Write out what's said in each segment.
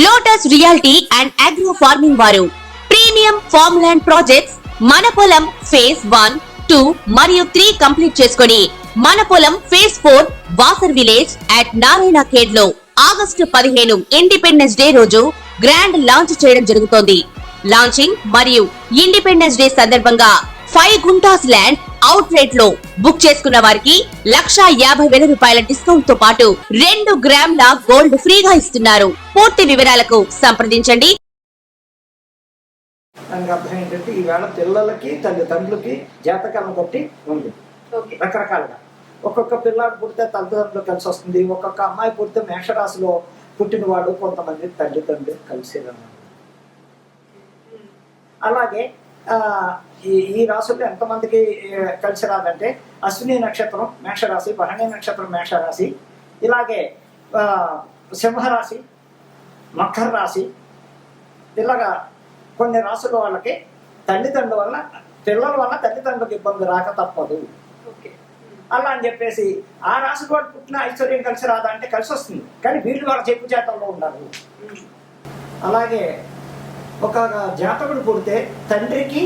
Lotus reality and agro farming వారు premium farm land projects మన పొలం ఫేజ్ 1, 2 మరియు 3 కంప్లీట్ చేసుకొని మన పొలం phase 4 Wasar village at Narayana Khed లో ఆగస్టు 15 ఇండిపెండెన్స్ డే రోజు గ్రాండ్ లాంచ్ చేయడం జరుగుతోంది. లాంచింగ్ మరియు ఇండిపెండెన్స్ డే సందర్భంగా 5 గుంటాస్ ల్యాండ్ అవుట్ రేట్ లో బుక్ చేసుకున్న వారికి 1,50,000 రూపాయల డిస్కౌంట్ తో పాటు 2 గ్రాముల గోల్డ్ ఫ్రీగా ఇస్తున్నారు. పూర్తి వివరాలకు సంప్రదించండి. దానికి అర్థం ఏంటంటే ఈవేళ పిల్లలకి తల్లిదండ్రులకి జాతకాలను బట్టి ఉంది రకరకాలుగా. ఒక్కొక్క పిల్లాడు పుడితే తల్లిదండ్రులు కలిసి వస్తుంది, ఒక్కొక్క అమ్మాయి పుడితే మేషరాశిలో పుట్టిన వాడు కొంతమంది తల్లిదండ్రులు కలిసి. అలాగే ఈ రాశుల్లో ఎంతమందికి కలిసి రాదంటే అశ్విని నక్షత్రం మేషరాశి, భరణి నక్షత్రం మేషరాశి, ఇలాగే సింహరాశి, మకర రాశి, ఇలాగా కొన్ని రాసుల వాళ్ళకి తల్లిదండ్రుల వల్ల పిల్లల వల్ల తల్లిదండ్రులకు ఇబ్బంది రాక తప్పదు. అలా అని చెప్పేసి ఆ రాశి వాడు పుట్టిన ఐశ్వర్యం కలిసి రాదా అంటే కలిసి వస్తుంది, కానీ వీళ్ళు వాళ్ళ చెప్పు చేతల్లో ఉండాలి. అలాగే ఒక జాతకుడు పుడితే తండ్రికి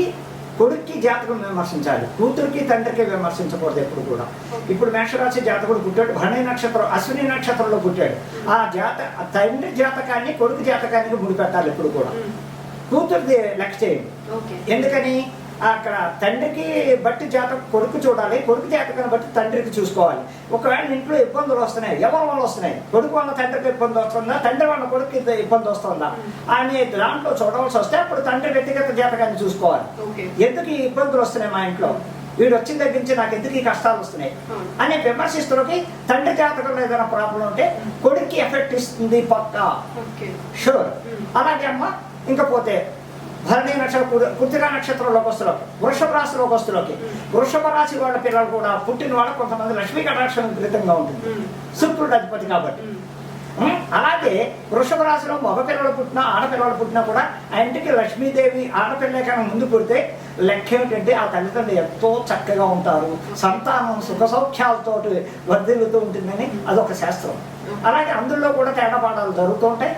కొడుక్కి జాతకం విమర్శించాలి, కూతురికి తండ్రికి విమర్శించకూడదు ఎప్పుడు కూడా. ఇప్పుడు మేషరాశి జాతకుడు పుట్టాడు, భరణి నక్షత్రం అశ్విని నక్షత్రంలో పుట్టాడు, ఆ తండ్రి జాతకాన్ని కొడుకు జాతకానికి ముడిపెట్టాలి ఎప్పుడు కూడా. కూతురిది లెక్క చేయండి. ఎందుకని అక్కడ తండ్రికి బట్టి జాతకం కొడుకు చూడాలి, కొడుకు జాతకాన్ని బట్టి తండ్రికి చూసుకోవాలి. ఒకవేళ ఇంట్లో ఇబ్బందులు వస్తున్నాయి, ఎవరి వల్ల వస్తున్నాయి, కొడుకు వల్ల తండ్రికి ఇబ్బంది వస్తుందా, తండ్రి వల్ల కొడుకు ఇబ్బంది వస్తుందా అని దాంట్లో చూడవలసి వస్తే అప్పుడు తండ్రి వ్యక్తిగత జాతకాన్ని చూసుకోవాలి. ఎందుకు ఈ ఇబ్బందులు వస్తున్నాయి మా ఇంట్లో, వీడు వచ్చిన దగ్గర నుంచి నాకు ఎందుకు ఈ కష్టాలు వస్తున్నాయి అని విమర్శిస్తున్నకి తండ్రి జాతకంలో ఏదైనా ప్రాబ్లం ఉంటే కొడుక్కి ఎఫెక్ట్ ఇస్తుంది పక్కా, షూర్. అలాగే అమ్మ ఇంకా పోతే భరణి నక్షత్రం కృతికా నక్షత్రంలోకి వస్తులోకి వృషభ రాశిలోకి వస్తులోకి వృషభ రాశి వాళ్ళ పిల్లలు కూడా పుట్టిన వాళ్ళకి కొంతమంది లక్ష్మీ కటాక్షం విపరీతంగా ఉంటుంది, శుక్రుడు అధిపతి కాబట్టి. అలాగే వృషభ రాశిలో మగ పిల్లలు పుట్టినా ఆడపిల్లలు పుట్టినా కూడా ఆ ఇంటికి లక్ష్మీదేవి ఆడపిల్ల కన్నా ముందు పుడితే లెక్క ఏమిటంటే ఆ తల్లిదండ్రులు ఎంతో చక్కగా ఉంటారు, సంతానం సుఖ సౌఖ్యాలతో వర్ధిల్లుతూ ఉంటుందని అదొక శాస్త్రం. అలాగే అందులో కూడా తేడాపాడాలు జరుగుతూ ఉంటాయి.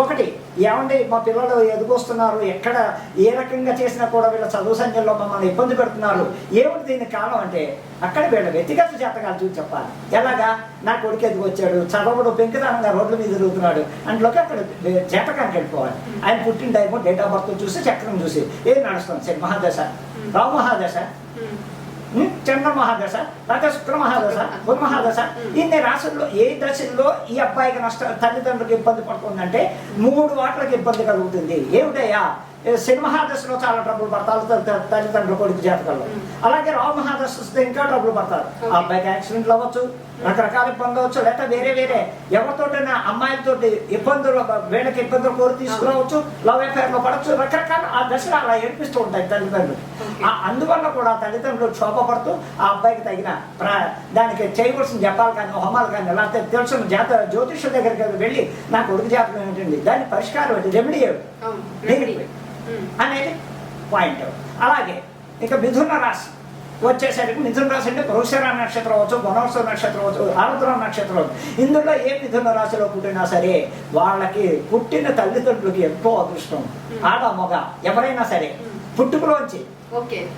ఒకటి ఏమంటే మా పిల్లలు ఎదుగొస్తున్నారు, ఎక్కడ ఏ రకంగా చేసినా కూడా వీళ్ళ చదువు సంఖ్యలో మమ్మల్ని ఇబ్బంది పెడుతున్నారు, ఏమిటి దీనికి కారణం అంటే అక్కడ వీళ్ళ వ్యక్తిగత జాతకాలు చూసి చెప్పాలి. ఎలాగా నా కొడుకు ఎదుగొచ్చాడు, చదవడు పెంకుదానంగా రోడ్ల మీద తిరుగుతున్నాడు అంట్లోకి అక్కడ జాతకానికి వెళ్ళిపోవాలి. ఆయన పుట్టిన టైము డేట్ ఆఫ్ బర్త్ చూసి చక్రం చూసి ఏది నడుస్తుంది, శని మహాదశ, రావు మహాదశ, చంద్ర మహాదశ, లేకపోతే శుక్ర మహాదశ, బుధ మహాదశ, ఇన్ని రాశుల్లో ఏ దశల్లో ఈ అబ్బాయికి తల్లిదండ్రులకు ఇబ్బంది పడుతుందంటే 3 వాట్లకి ఇబ్బంది కలుగుతుంది. ఏమిటయ్యా, శని మహాదశలో చాలా ట్రబుల్ పడతారు తల్లిదండ్రుల కొడుకు జాతకాల్లో. అలాగే రావు మహాదశ వస్తే ఇంకా ట్రబుల్ పడతారు. ఆ అబ్బాయికి యాక్సిడెంట్లు అవ్వచ్చు, రకరకాల ఇబ్బందులు అవ్వచ్చు, లేకపోతే వేరే అమ్మాయిలతోటైనా అమ్మాయిలతోటి ఇబ్బందులు, వీళ్ళకి ఇబ్బందులు కోరి తీసుకురావచ్చు, లవ్ అఫేర్ లో పడవచ్చు, రకరకాల ఆ దశలు అలా ఏర్పిస్తూ ఉంటాయి తల్లిదండ్రులు. అందువల్ల కూడా తల్లిదండ్రులు క్షోభపడుతూ ఆ అబ్బాయికి తగిన దానికి చేయవలసిన జపాలు కానీ హోమాలు కానీ లేకపోతే తెలిసిన జ్యోతిష్యుల దగ్గరికి వెళ్ళి నా కొడుకు జాతకం ఏంటండి, దాని పరిష్కారం ఏంటి, రెమెడీ అనేది పాయింట్. అలాగే ఇక మిథున రాశి వచ్చేసరికి మిథున రాశి అంటే వృషభ నక్షత్రం అవచ్చు, వనవర్ష నక్షత్రం అవచ్చు, ఆరుద్ర నక్షత్రం అవచ్చు. ఇందులో ఏ మిథున రాశిలో పుట్టినా సరే వాళ్ళకి పుట్టిన తల్లిదండ్రులకి ఎంతో అదృష్టం. ఆడ మగ ఎవరైనా సరే పుట్టుకలోంచి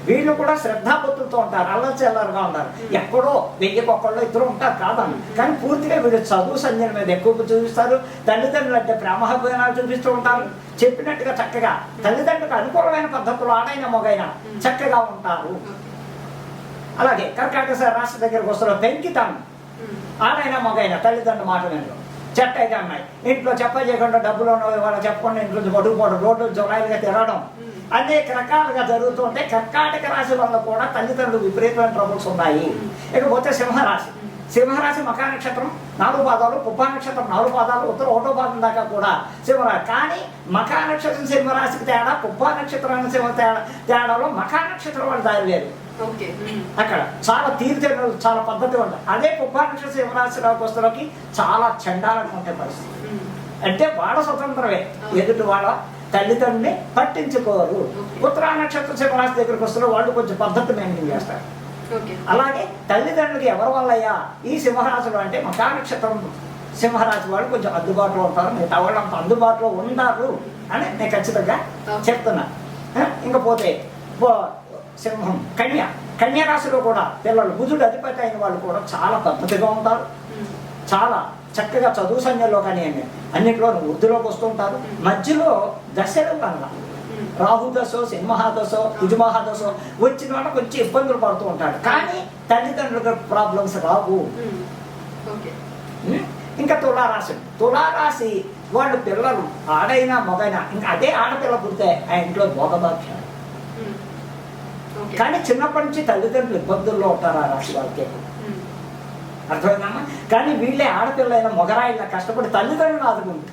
వీళ్ళు కూడా శ్రద్ధాభక్తులతో ఉంటారు, అల్లచెల్లరుగా ఉంటారు. ఎక్కడో 1000 ఇద్దరు ఉంటారు కాదని, కానీ పూర్తిగా వీళ్ళు చదువు సంధ్యల మీద ఎక్కువ చూపిస్తారు. తల్లిదండ్రులు అంటే ప్రేమాభిమానాలు చూపిస్తూ ఉంటారు. చెప్పినట్టుగా చక్కగా తల్లిదండ్రులకు అనుకూలమైన పద్ధతులు ఆడైన మొగైనా చక్కగా ఉంటారు. అలాగే కర్కాటక రాశి దగ్గరకు వస్తున్న పెంకితాను, ఆడైనా మొగైనా తల్లిదండ్రుల మాట వినరు. చెట్ట అయితే అమ్మాయి ఇంట్లో చెప్ప చేయకుండా డబ్బులు వాళ్ళు చెప్పకుండా ఇంట్లో పడుకోవడం, రోడ్లు జొలాయిలుగా తిరగడం, అనేక రకాలుగా జరుగుతూ ఉంటాయి. కర్కాటక రాశి వల్ల కూడా తల్లిదండ్రులు విపరీతమైన ట్రబుల్స్ ఉన్నాయి. ఇకపోతే సింహరాశి, సింహరాశి మకా నక్షత్రం 4 పాదాలు, పుబ్బా నక్షత్రం 4 పాదాలు, ఉత్తర 1వ పాదం దాకా కూడా సింహరాశి. కానీ మకా నక్షత్రం సింహరాశికి తేడా, పుబ్బా నక్షత్రానికి తేడాలో మకా నక్షత్రం వాళ్ళు దారి లేదు. అక్కడ చాలా తీర్థలు, చాలా పద్ధతి ఉంటుంది. అదే పుబ్బా నక్షత్రం సింహరాశిలోకి వస్తులోకి చాలా చండాలంగా ఉంటాయి పరిస్థితి. అంటే వాళ్ళ స్వతంత్రమే, ఎదుటి వాళ్ళ తల్లిదండ్రుని పట్టించుకోరు. ఉత్తరా నక్షత్ర సింహరాశి దగ్గరికి వస్తున్న వాళ్ళు కొంచెం పద్ధతి మెయింటైన్ చేస్తారు. అలాగే తల్లిదండ్రులకి ఎవరి వల్లయ్యా ఈ సింహరాశులు అంటే మకా నక్షత్రం సింహరాశి వాళ్ళు కొంచెం అందుబాటులో ఉంటారు, మిగతా వాళ్ళు అంత అందుబాటులో ఉన్నారు అని నేను ఖచ్చితంగా చెప్తున్నా. ఇంకా పోతే సింహం, కన్య రాశిలో కూడా పిల్లలు బుధుడు అధిపతి అయిన వాళ్ళు కూడా చాలా పద్ధతిగా ఉంటారు, చాలా చక్కగా చదువు సంఖ్యలో కానీ అన్నింటిలో వృద్ధిలోకి వస్తుంటారు. మధ్యలో దశలు కన్నా రాహు దశో సింహదశో కుజమహాదశో వచ్చిన వాళ్ళ కొంచెం ఇబ్బందులు పడుతూ ఉంటాడు, కానీ తల్లిదండ్రులకు ప్రాబ్లమ్స్ రావు. ఇంకా తులారాశి వాళ్ళు పిల్లలు ఆడైనా మగైనా ఇంకా అదే ఆడపిల్ల పుడితే ఆ ఇంట్లో భోగభాగ్యాలు, కానీ చిన్నప్పటి నుంచి తల్లిదండ్రులు ఇబ్బందుల్లో ఉంటారు ఆ రాశి వాళ్ళకి. అర్థమైందమ్మా? కానీ వీళ్ళే ఆడపిల్లైన మొగరాయిలా కష్టపడి తల్లిదండ్రులు ఆదుకుంటుంది,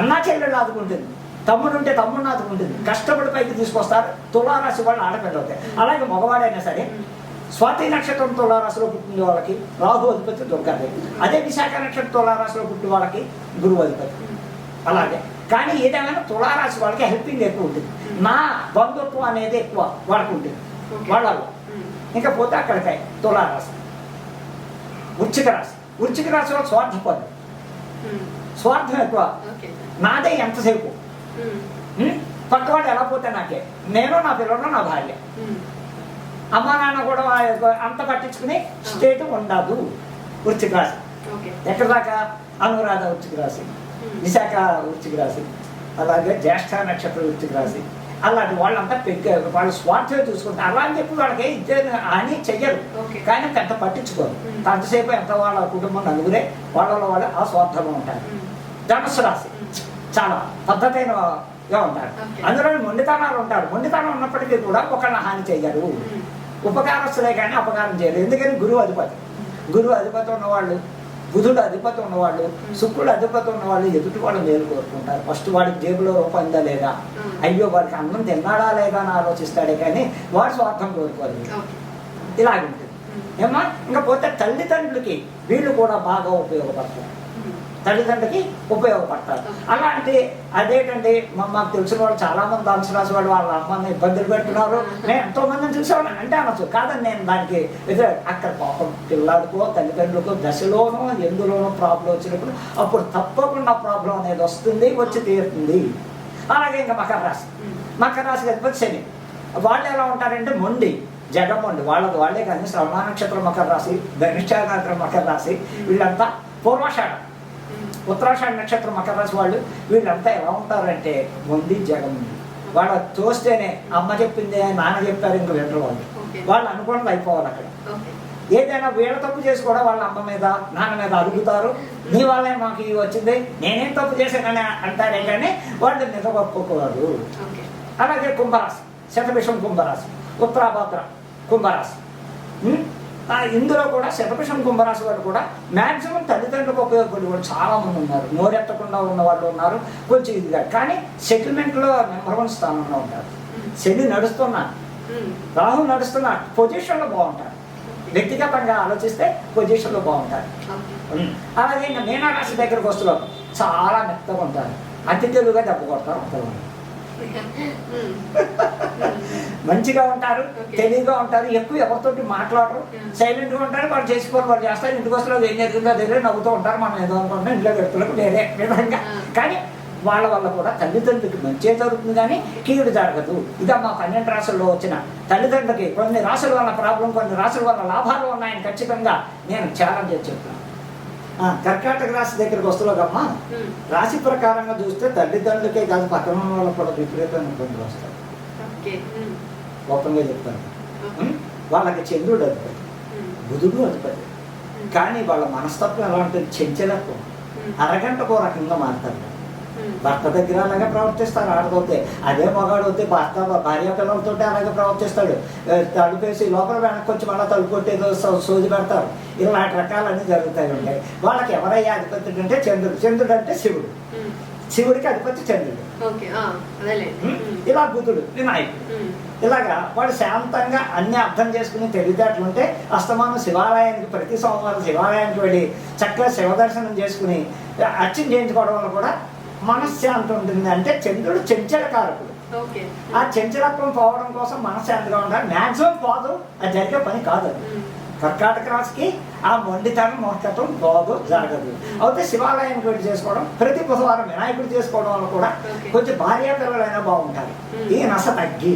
అన్నా చెల్లెళ్ళు ఆదుకుంటుంది, తమ్ముడు ఉంటే తమ్ముడిని ఆదుకుంటుంది, కష్టపడి పైకి తీసుకొస్తారు. తులారాశి వాళ్ళు ఆడపిల్ల అవుతాయి. అలాగే మగవాడైనా సరే స్వాతి నక్షత్రం తులారాశిలో పుట్టిన వాళ్ళకి రాహు అధిపతి దుర్గాదేవి, అదే విశాఖ నక్షత్రం తులారాశిలో పుట్టిన వాళ్ళకి గురువు అధిపతి. అలాగే కానీ ఏదేమైనా తులారాశి వాళ్ళకి హెల్పింగ్ ఎక్కువ ఉంటుంది, నా బంధుత్వం అనేది ఎక్కువ వాళ్ళకు ఉంటుంది వాళ్ళలో. ఇంకా పోతే అక్కడికి తులారాశి. వృశ్చిక రాశి వాళ్ళు స్వార్థపరులు, స్వార్థం ఎక్కువ, నాదే ఎంతసేపు, పక్కవాడు ఎలా పోతే నాకే, నేను నా పిల్లలు నా భార్య, అమ్మా నాన్న కూడా అంత పట్టించుకుని స్టేట్ ఉండదు. వృశ్చిక రాశి ఎక్కడ దాకా అనురాధ వృశ్చిక రాశి, విశాఖ వృశ్చిక రాశి, అలాగే జ్యేష్ఠ నక్షత్రం వృశ్చిక రాశి. అలాంటి వాళ్ళంతా వాళ్ళు స్వార్థమే చూసుకుంటారు. అలా అని చెప్పి వాళ్ళకి ఇద్దరు అని చెయ్యరు, కానీ పెద్ద పట్టించుకోరు. అంతసేపు ఎంత వాళ్ళ కుటుంబం నలుగురే వాళ్ళ ఆ స్వార్థంగా ఉంటారు. ధనుస్సు రాశి చాలా పద్ధతైనగా ఉంటారు, అందులో మొండితనాలు ఉంటారు. మొండితనం ఉన్నప్పటికీ కూడా ఒకళ్ళ హాని చెయ్యరు, ఉపకారస్తులే కానీ అపకారం చేయరు. ఎందుకని గురువు అధిపతి ఉన్నవాళ్ళు, బుధుడు అధిపతి ఉన్నవాళ్ళు, శుక్రుడు అధిపతి ఉన్నవాళ్ళు ఎదుటి వాళ్ళు మేలు కోరుకుంటారు. ఫస్ట్ వాడికి జేబులో రూపాయిందా లేదా, అయ్యో వాడికి అన్నం తిన్నాడా లేదా అని ఆలోచిస్తాడే కానీ వాడు స్వార్థం కోరుకోదు. ఇలాగుంటుంది ఏమా. ఇంకా పోతే తల్లిదండ్రులకి వీళ్ళు కూడా బాగా ఉపయోగపడతారు, అలాంటి అదేంటండి మాకు తెలిసిన వాళ్ళు చాలా మంది ధనుసు రాశి వాళ్ళు వాళ్ళ అమ్మని ఇబ్బందులు పెడుతున్నారు, నేను ఎంతో మందిని చూసేవాళ్ళు అంటే అనొచ్చు, కాదని నేను దానికి అక్కడ పాపం పిల్లాడికో తల్లిదండ్రులకో దశలోనో ఎందులోనో ప్రాబ్లం వచ్చినప్పుడు అప్పుడు తప్పకుండా ప్రాబ్లం అనేది వచ్చి తీరుతుంది. అలాగే ఇంకా మకర రాశి అధిపతి శని, వాళ్ళు ఎలా ఉంటారంటే మొండి జగమొండి, వాళ్ళే కానీ శ్రవణ నక్షత్రం మకర రాశి, ధనిష్ట నక్షత్రం మకర రాశి, వీళ్ళంతా పూర్వాషాఢం ఉత్తరాషాఢ నక్షత్రం మకర రాశి వాళ్ళు వీళ్ళంతా ఎలా ఉంటారంటే మొండి జగముంది. వాళ్ళ చూస్తేనే అమ్మ చెప్పింది నాన్న చెప్పారు ఇంక వినరు వాళ్ళు అనుకోవడం అయిపోవాలి. అక్కడ ఏదైనా వీళ్ళ తప్పు చేసి కూడా వాళ్ళ అమ్మ మీద నాన్న మీద అడుగుతారు, నీ వాళ్ళే మాకు ఇవి వచ్చింది నేనేం తప్పు చేశానని అంటారే కానీ వాళ్ళు నిజగొప్పుకోరు. అలాగే కుంభరాశి, శతభిషం కుంభరాశి, ఉత్తరాభద్ర కుంభరాశి. ఇందులో కూడా శతభిషం కుంభరాశి వాళ్ళు కూడా మ్యాక్సిమం తల్లిదండ్రులకు ఉపయోగపడే వాళ్ళు చాలా మంది ఉన్నారు, నోరెత్తకుండా ఉన్న వాళ్ళు ఉన్నారు. కొంచెం ఇదిగా కానీ సెటిల్మెంట్లో నెంబర్ 1 స్థానంలో ఉంటారు. శని నడుస్తున్నా, రాహు నడుస్తున్నా పొజిషన్లో బాగుంటారు, వ్యక్తిగతంగా ఆలోచిస్తే పొజిషన్లో బాగుంటారు. అలాగే ఇంకా మీనరాశి దగ్గరకు వస్తున్నారు, చాలా మెత్తగా ఉంటారు, అతి తెలుగుగా దెబ్బ కొడతారు. అంతలో మంచిగా ఉంటారు, తెలివిగా ఉంటారు, ఎక్కువ ఎవరితోటి మాట్లాడరు, సైలెంట్గా ఉంటారు, వాళ్ళు చేసుకోవాలి వాళ్ళు చేస్తారు. ఇంటికి వస్తారు ఏం జరిగిందో దగ్గర నవ్వుతూ ఉంటారు, మనం ఏదో అనుకుంటున్నాం ఇంట్లో పెడుతులకు వేరే విధంగా. కానీ వాళ్ళ వల్ల కూడా తల్లిదండ్రులకి మంచి జరుగుతుంది కానీ కీడు జరగదు. ఇదా మా 12 రాశుల్లో వచ్చిన తల్లిదండ్రులకి కొన్ని రాశుల వల్ల ప్రాబ్లం, కొన్ని రాశుల వల్ల లాభాలు ఉన్నాయని ఖచ్చితంగా నేను ఛాలెంజ్ చేసి చెప్తాను. కర్కాటక రాశి దగ్గరికి వస్తులోకమ్మా, రాశి ప్రకారంగా చూస్తే తల్లిదండ్రులకే కాదు పక్కన వాళ్ళకి కూడా విపరీతమైన ఇబ్బందులు వస్తాయి. గొప్పంగా చెప్తాను, వాళ్ళకి చంద్రుడు అధిపతి, బుధుడు అధిపతి, కానీ వాళ్ళ మనస్తత్వం ఎలా ఉంటుంది, చెంచలత్వం, అరగంటకో రకంగా మారుతారు. భర్త దగ్గర అలాగే ప్రవర్తిస్తారు ఆడపోతే, అదే మగాడు అయితే భార్య పిల్లలతో అలాగే ప్రవర్తిస్తాడు. తలుపేసి లోపల వెనక్కి వచ్చి మళ్ళీ తలుపు కొట్టేదో సోది పెడతారు. ఇలాంటి రకాలన్నీ జరుగుతాయి ఉంటాయి. వాళ్ళకి ఎవరయ్యా అధిపతి అంటే చంద్రుడు అంటే శివుడికి అధిపతి చంద్రుడు, ఇలా బుధుడు వినాయకుడు. ఇలాగా వాడు శాంతంగా అన్ని అర్థం చేసుకుని తెలివితేటలుంటే అస్తమానం శివాలయానికి ప్రతి సోమవారం శివాలయానికి వెళ్ళి చక్కగా శివదర్శనం చేసుకుని అర్చన చేయించుకోవడం వల్ల కూడా మనశ్శాంతి ఉంటుంది. అంటే చంద్రుడు చంచలకారకుడు, ఆ చంచలత్వం పోవడం కోసం మనశ్శాంతిగా ఉండాలి. మ్యాక్సిమం పోదు, అది జరిగే పని కాదు. అది కర్కాటక రాశికి ఆ మొండితనం మొహకత్వం బాగు జరగదు. అయితే శివాలయం కూడా చేసుకోవడం, ప్రతి బుధవారం వినాయకుడు చేసుకోవడం వల్ల కూడా కొంచెం భార్యాపిల్లలైనా బాగుంటారు. ఈ నస తగ్గి